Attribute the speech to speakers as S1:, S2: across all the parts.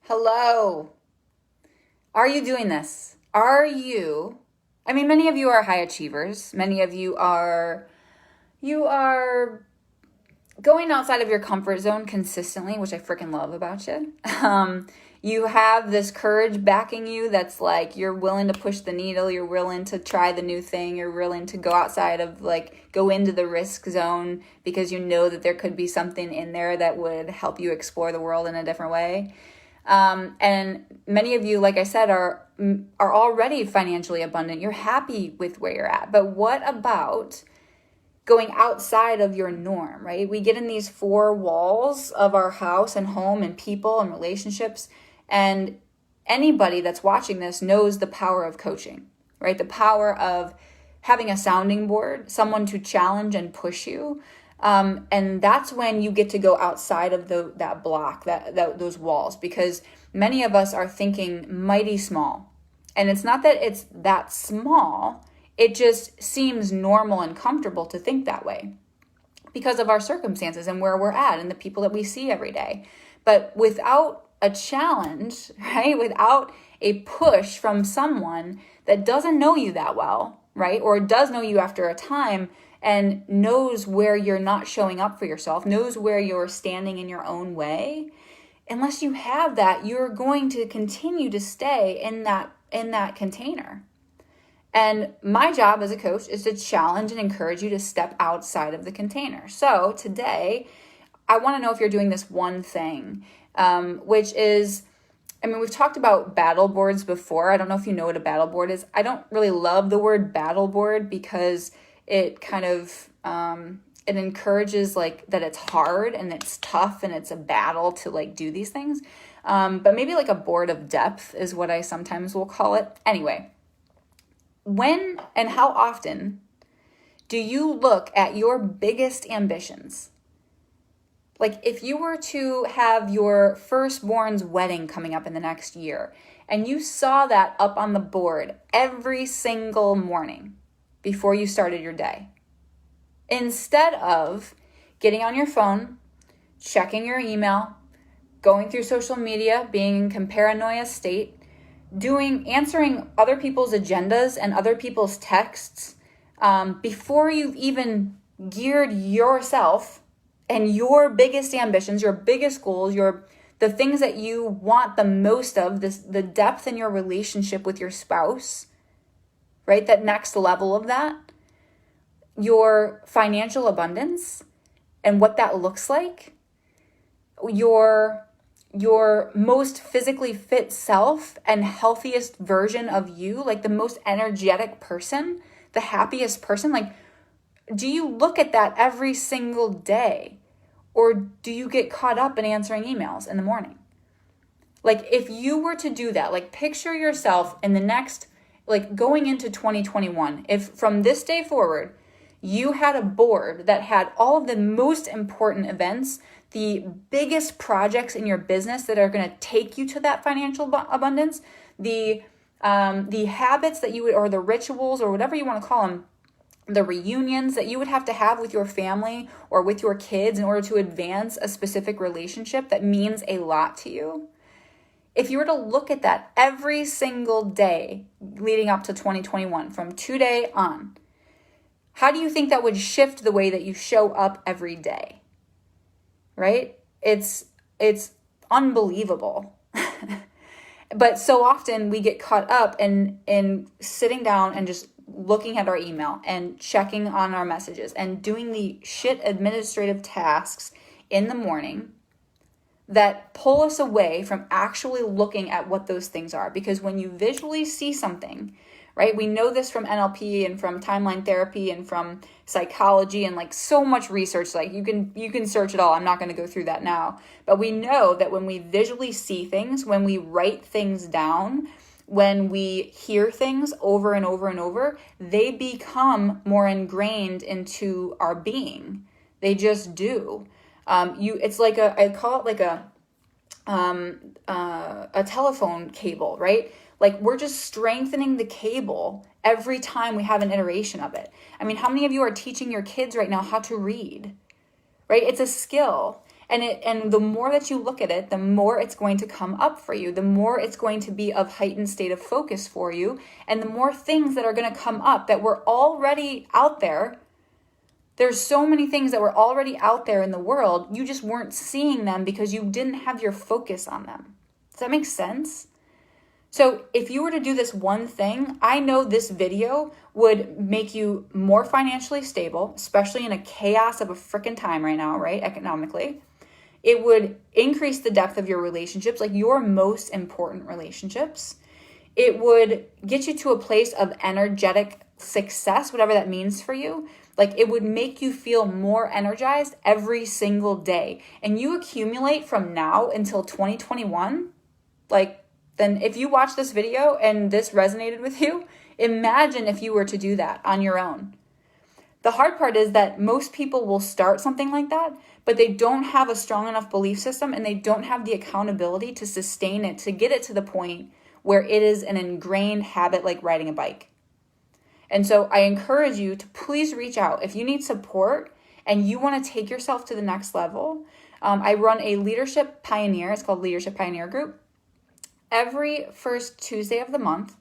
S1: Hello. Are you doing this? Many of you are high achievers. Many of you are going outside of your comfort zone consistently, which I freaking love about you. You have this courage backing you that's like you're willing to push the needle, you're willing to try the new thing, you're willing to go outside of go into the risk zone because you know that there could be something in there that would help you explore the world in a different way. And many of you, like I said, are already financially abundant. You're happy with where you're at. But what about going outside of your norm, right? We get in these four walls of our house and home and people and relationships. And anybody that's watching this knows the power of coaching, right? The power of having a sounding board, someone to challenge and push you. And that's when you get to go outside of that block, those walls, because many of us are thinking mighty small. And it's not that it's that small, it just seems normal and comfortable to think that way because of our circumstances and where we're at and the people that we see every day. But without a challenge, right? Without a push from someone that doesn't know you that well, right? Or does know you after a time, and knows where you're not showing up for yourself, knows where you're standing in your own way. Unless you have that, you're going to continue to stay in that container. And my job as a coach is to challenge and encourage you to step outside of the container. So today, I want to know if you're doing this one thing, which is, we've talked about battle boards before. I don't know if you know what a battle board is. I don't really love the word battle board because it kind of, it encourages that it's hard and it's tough and it's a battle to do these things. But maybe a board of depth is what I sometimes will call it. Anyway, when and how often do you look at your biggest ambitions? If you were to have your firstborn's wedding coming up in the next year and you saw that up on the board every single morning before you started your day, instead of getting on your phone, checking your email, going through social media, being in comparanoia state, answering other people's agendas and other people's texts, before you've even geared yourself and your biggest ambitions, your biggest goals, the things that you want the most of, the depth in your relationship with your spouse, right? That next level of that, your financial abundance and what that looks like, your most physically fit self and healthiest version of you, the most energetic person, the happiest person. Do you look at that every single day? Or do you get caught up in answering emails in the morning? If you were to do that, picture yourself in the next, going into 2021, if from this day forward, you had a board that had all of the most important events, the biggest projects in your business that are going to take you to that financial abundance, the habits that you would, or the rituals, or whatever you want to call them, the reunions that you would have to have with your family or with your kids in order to advance a specific relationship that means a lot to you. If you were to look at that every single day leading up to 2021, from today on, how do you think that would shift the way that you show up every day? Right? It's unbelievable. But so often we get caught up in sitting down and just looking at our email and checking on our messages and doing the shit administrative tasks in the morning that pull us away from actually looking at what those things are. Because when you visually see something, right? We know this from NLP and from timeline therapy and from psychology and so much research. You can search it all. I'm not going to go through that now. But we know that when we visually see things, when we write things down, when we hear things over and over and over, they become more ingrained into our being. They just do. It's I call it a telephone cable, right? We're just strengthening the cable every time we have an iteration of it. How many of you are teaching your kids right now how to read, right? It's a skill. And the more that you look at it, the more it's going to come up for you, the more it's going to be of heightened state of focus for you, and the more things that are going to come up that were already out there. There's so many things that were already out there in the world. You just weren't seeing them because you didn't have your focus on them. Does that make sense? So if you were to do this one thing, I know this video would make you more financially stable, especially in a chaos of a freaking time right now, right? Economically. It would increase the depth of your relationships, like your most important relationships. It would get you to a place of energetic success, whatever that means for you. Like it would make you feel more energized every single day. And you accumulate from now until 2021. Like, then if you watch this video and this resonated with you, imagine if you were to do that on your own. The hard part is that most people will start something like that, but they don't have a strong enough belief system and they don't have the accountability to sustain it, to get it to the point where it is an ingrained habit like riding a bike. And so I encourage you to please reach out. If you need support and you want to take yourself to the next level, I run a Leadership Pioneer. It's called Leadership Pioneer Group. Every first Tuesday of the month,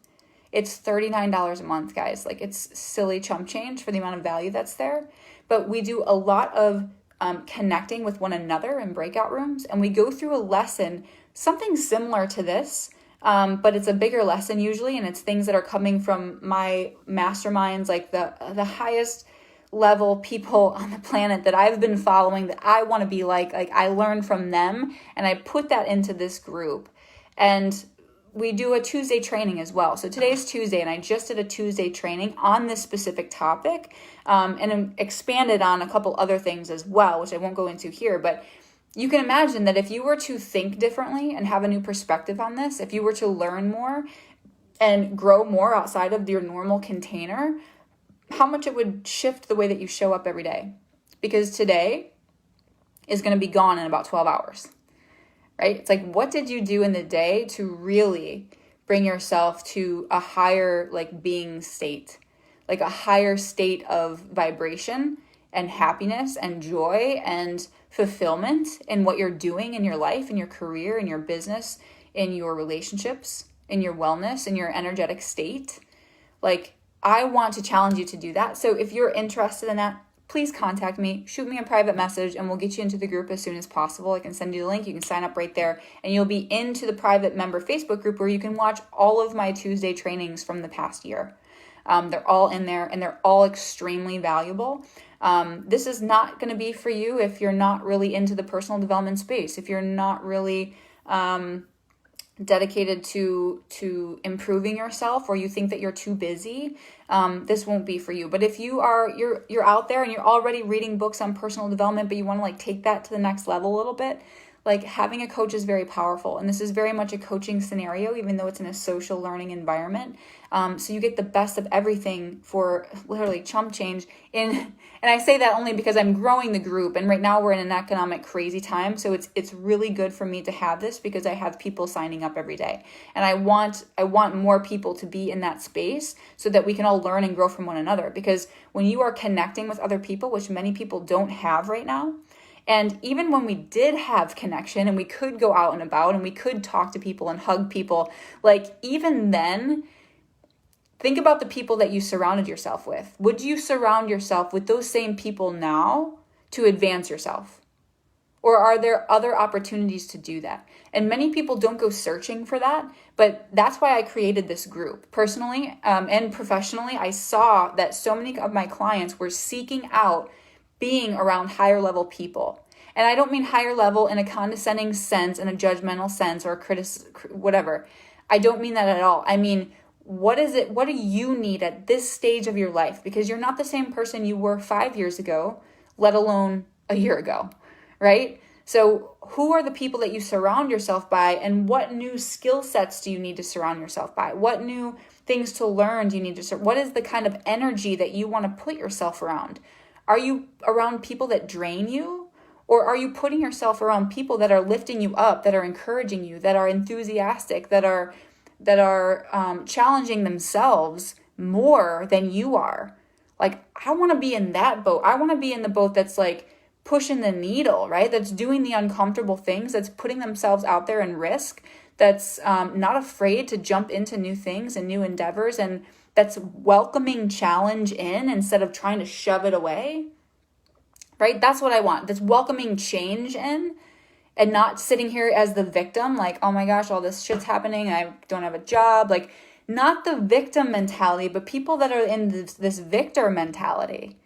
S1: it's $39 a month, guys. Like it's silly chump change for the amount of value that's there. But we do a lot of connecting with one another in breakout rooms. And we go through a lesson, something similar to this, but it's a bigger lesson usually. And it's things that are coming from my masterminds, like the highest level people on the planet that I've been following, that I want to be like I learn from them. And I put that into this group. And we do a Tuesday training as well. So today's Tuesday, and I just did a Tuesday training on this specific topic, and expanded on a couple other things as well, which I won't go into here. But you can imagine that if you were to think differently and have a new perspective on this, if you were to learn more and grow more outside of your normal container, how much it would shift the way that you show up every day. Because today is going to be gone in about 12 hours. Right? It's like, what did you do in the day to really bring yourself to a higher being state, like a higher state of vibration and happiness and joy and fulfillment in what you're doing in your life, in your career, in your business, in your relationships, in your wellness, in your energetic state? Like, I want to challenge you to do that. So if you're interested in that, please contact me, shoot me a private message, and we'll get you into the group as soon as possible. I can send you the link. You can sign up right there, and you'll be into the private member Facebook group where you can watch all of my Tuesday trainings from the past year. They're all in there, and they're all extremely valuable. This is not going to be for you if you're not really into the personal development space, if you're not really dedicated to improving yourself, or you think that you're too busy, this won't be for you. But if you are, you're out there and you're already reading books on personal development, but you want to take that to the next level a little bit, having a coach is very powerful. And this is very much a coaching scenario, even though it's in a social learning environment. So you get the best of everything for literally chump change. And I say that only because I'm growing the group, and right now we're in an economic crazy time. So it's really good for me to have this because I have people signing up every day. And I want more people to be in that space so that we can all learn and grow from one another. Because when you are connecting with other people, which many people don't have right now, and even when we did have connection and we could go out and about and we could talk to people and hug people, even then, think about the people that you surrounded yourself with. Would you surround yourself with those same people now to advance yourself? Or are there other opportunities to do that? And many people don't go searching for that, but that's why I created this group. Personally and professionally, I saw that so many of my clients were seeking out being around higher level people. And I don't mean higher level in a condescending sense, in a judgmental sense, or whatever. I don't mean that at all. I mean, what do you need at this stage of your life? Because you're not the same person you were 5 years ago, let alone a year ago, right? So who are the people that you surround yourself by, and what new skill sets do you need to surround yourself by? What new things to learn do you need to what is the kind of energy that you want to put yourself around? Are you around people that drain you? Or are you putting yourself around people that are lifting you up, that are encouraging you, that are enthusiastic, that are challenging themselves more than you are? I want to be in that boat. I want to be in the boat that's pushing the needle, right? That's doing the uncomfortable things, that's putting themselves out there in risk, that's not afraid to jump into new things and new endeavors, and that's welcoming challenge in instead of trying to shove it away, right? That's what I want. That's welcoming change in and not sitting here as the victim, like, oh my gosh, all this shit's happening, I don't have a job. Like, not the victim mentality, but people that are in this victor mentality.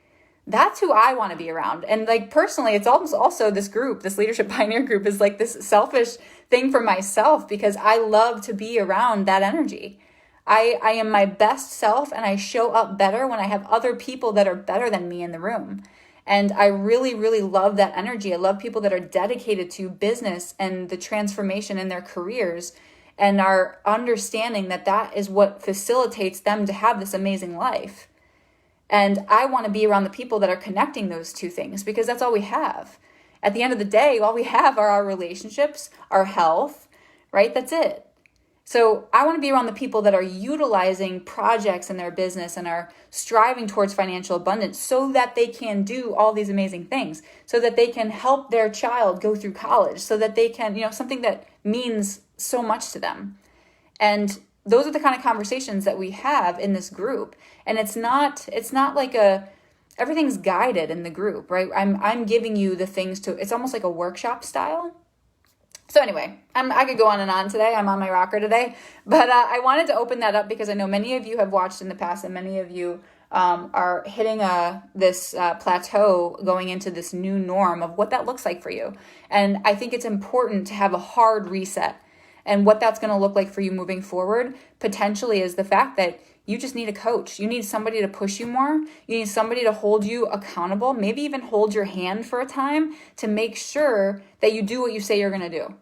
S1: That's who I want to be around. And like personally, it's also this group, this Leadership Pioneer group is like this selfish thing for myself because I love to be around that energy. I am my best self and I show up better when I have other people that are better than me in the room. And I really, really love that energy. I love people that are dedicated to business and the transformation in their careers and are understanding that that is what facilitates them to have this amazing life. And I want to be around the people that are connecting those two things because that's all we have. At the end of the day, all we have are our relationships, our health, right? That's it. So I want to be around the people that are utilizing projects in their business and are striving towards financial abundance so that they can do all these amazing things, so that they can help their child go through college, so that they can, something that means so much to them. And those are the kind of conversations that we have in this group. And it's not like everything's guided in the group, right? I'm giving you the things it's almost like a workshop style. So anyway, I could go on and on today. I'm on my rocker today, but I wanted to open that up because I know many of you have watched in the past and many of you are hitting this plateau going into this new norm of what that looks like for you. And I think it's important to have a hard reset. And what that's going to look like for you moving forward potentially is the fact that you just need a coach. You need somebody to push you more. You need somebody to hold you accountable, maybe even hold your hand for a time to make sure that you do what you say you're going to do,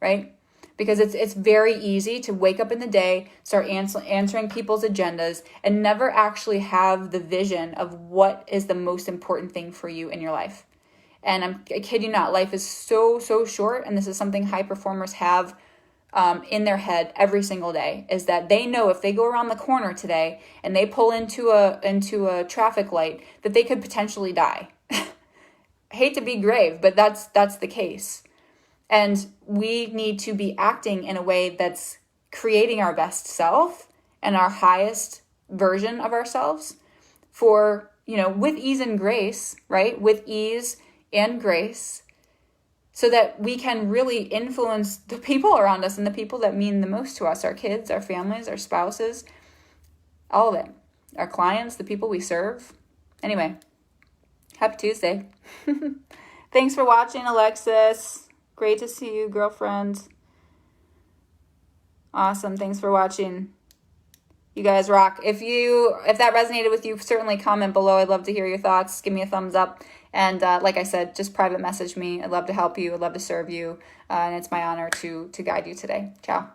S1: right? Because it's very easy to wake up in the day, start answering people's agendas, and never actually have the vision of what is the most important thing for you in your life. And I kid you not, life is so, so short, and this is something high performers have in their head every single day, is that they know if they go around the corner today and they pull into a traffic light that they could potentially die. I hate to be grave, but that's the case. And we need to be acting in a way that's creating our best self and our highest version of ourselves for, with ease and grace, right? With ease and grace, so that we can really influence the people around us and the people that mean the most to us, our kids, our families, our spouses, all of it, our clients, the people we serve. Anyway, happy Tuesday. Thanks for watching, Alexis. Great to see you, girlfriend. Awesome. Thanks for watching. You guys rock. If that resonated with you, certainly comment below. I'd love to hear your thoughts. Give me a thumbs up. And like I said, just private message me. I'd love to help you. I'd love to serve you. And it's my honor to guide you today. Ciao.